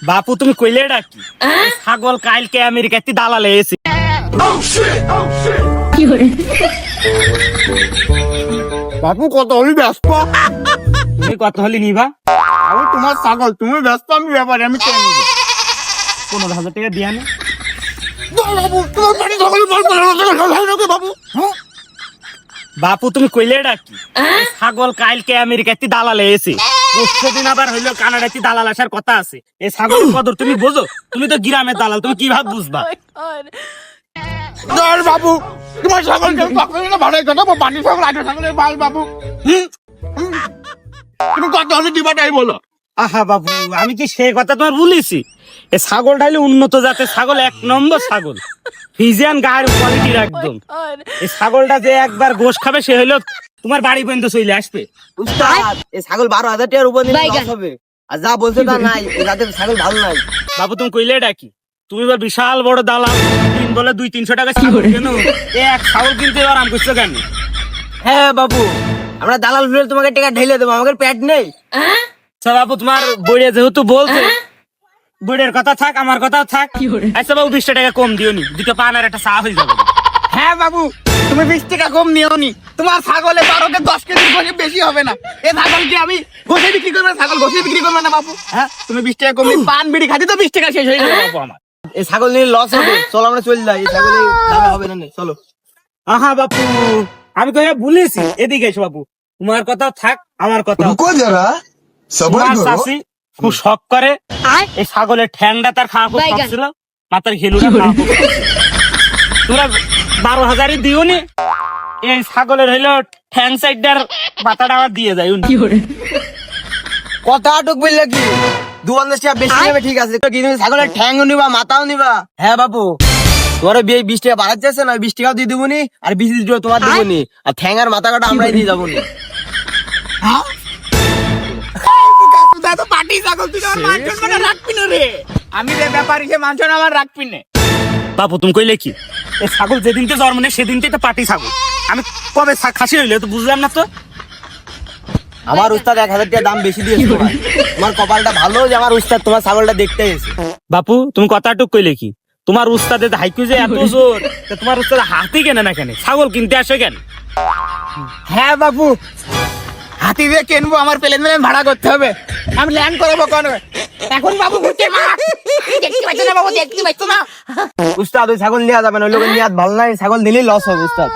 বাপু তুমি কইলে ডাকি ছাগল কালকে আমেরিকাতে দালালে এসে বাপু কত হলি ব্যস্ত? তুমি কত হলি নিবা? আমি তোমার ছাগল, তুমি ব্যস্ত, আমি ব্যাপারে আমি কেন নিবো? 15,000 টাকা দিয়া নে। বাবু তোমার বাড়ি ছাগল বাবু। বাপু তুমি কইলে ডাকি ছাগল কালকে আমেরিকাতে দালালে এসে পরশুদিন আবার হইলো কানাডাতে দালাল আসার কথা আছে। এই ছাগল কদর তুমি বোঝো? তুমি তো গ্রামের দালাল, তুমি কিভাবে বুঝবা? বাবু তোমার ছাগল ভাড়াই কাটাবো, পানি ছাগল আটা ছাগলের ভাল বাবু। তুমি কত হলে দিবা তাই বলো। আহা বাবু, আমি কি সেই কথা তোমার বলেছি? এই ছাগলটা হইলে উন্নত জাতের ছাগল, 1 নম্বর ছাগল, ফিজিয়ান গায়ের কোয়ালিটির একদম। এই ছাগলটা যে একবার গোশ খাবে সে হইলো তোমার বাড়ি পর্যন্ত চলে আসবে। উস্তাদ এই ছাগল 12,000 টাকার উপর নিলে লস হবে, আর যা বলছে তা নাই, এই জাতের ছাগল ভালো নাই। বাবু তুমি কইলে ডাকি, তুমি এবার বিশাল বড় দালাল, দিন বলে 200-300 টাকা ছাগল কেন? এক ছাগল কিনতে এবার আম করছো কেন? হ্যাঁ বাবু, আমরা দালাল ফিরে তোমাকে টাকা ঢেলে দেবো, আমাদের পেট নেই। আচ্ছা বাবু, তোমার বইয়ে যেহেতু বলছে, বইয়ের কথা থাক, আমার কথাও থাক। আচ্ছা বাবু 20 টাকা কম দিও নি, দুটো পান আর একটা চা হয়ে যাবে। হ্যাঁ বাবু, তুমি 20 টাকা কম নিও নি, তোমার ছাগলে 12-10 কেজি গোশে বেশি হবে না। এই ছাগল কি আমি গোশে বিক্রি করবে? ছাগল গোশে বিক্রি করবে না বাবু। হ্যাঁ তুমি 20 টাকা কম নিয়ে পান বিড়ি খাতি তো 20 টাকা শেষ হয়ে যাবে বাবু আমার। এই ছাগল নিয়ে লস হবে, চলো আমরা চলে যাই, এই ছাগল দামে হবে না, চলো। আহা বাপু, আমি তো বলেছি এদিকে এসো বাবু, তোমার কথা থাক, আমার কথা। रुको जरा सबर তোমার करो। চাষি খুব শখ করে এই ছাগলের ঠ্যাংটা তার খাওয়া খুব শখ ছিল, মাথার ঘেলুটা খাওয়া খুব শখ ছিল। তোমরা 12,000 দিও নি, এই ছাগলের হইলো ঠ্যাং সাইডটার মাথাটা আবার দিয়ে যায়। কথা আটক বললে কি 250 টাকা বেশি নেবে, ঠিক আছে, কিন্তু ছাগলের ঠ্যাংও নিবা মাথাও নিবা। হ্যাঁ বাবু, তোমার 20 টাকা বাড়াচ্ছে না, 20 টাকাও দিয়ে দেবো নি, আর 20 টাকা তোমার দেবো নি, আর ঠ্যাং আর মাথা কাটা আমরাই দিয়ে যাবো নি। পাটি ছাগল তুই আমার মান সম্মান রাখবি না রে। আমি যে ব্যাপারী, সে মান সম্মান আমার রাখবি না। বাপু তুমি কইলে কি, এই ছাগল যেদিনতে জন্ম নেই সেদিনতে তো পাটি ছাগল, আমি কবে খাসি হইলে তো বুঝলাম না তো। আমার উস্তাদ 1,000 টাকা দাম বেশি দিয়েছে তোমার। তোমার কপালটা ভালো যে আমার উস্তাদ তোমার ছাগলটা দেখতে এসেছে। বাপু তুমি কথাটুক কইলে কি, তোমার উস্তাদের হাইকু যে এত জোর, তা তোমার উস্তাদ হাতি কেনে না কেন, ছাগল কিনতে আসে কেন? হ্যাঁ বাবু, হাতি দিয়ে কিনবো, আমার প্লেন ভাড়া করতে হবে, আমি ল্যান্ড করবো কোন এখন বাবু। ঘুরতে দেখতে পাচ্ছ না বাবু, দেখতে পাচ্ছ না? উস্তাদ ওই ছাগল নেওয়া যাবে না, ওই লোকের নিয়াত ভালো নাই, ছাগল নিলেই লস হবে উস্তাদ।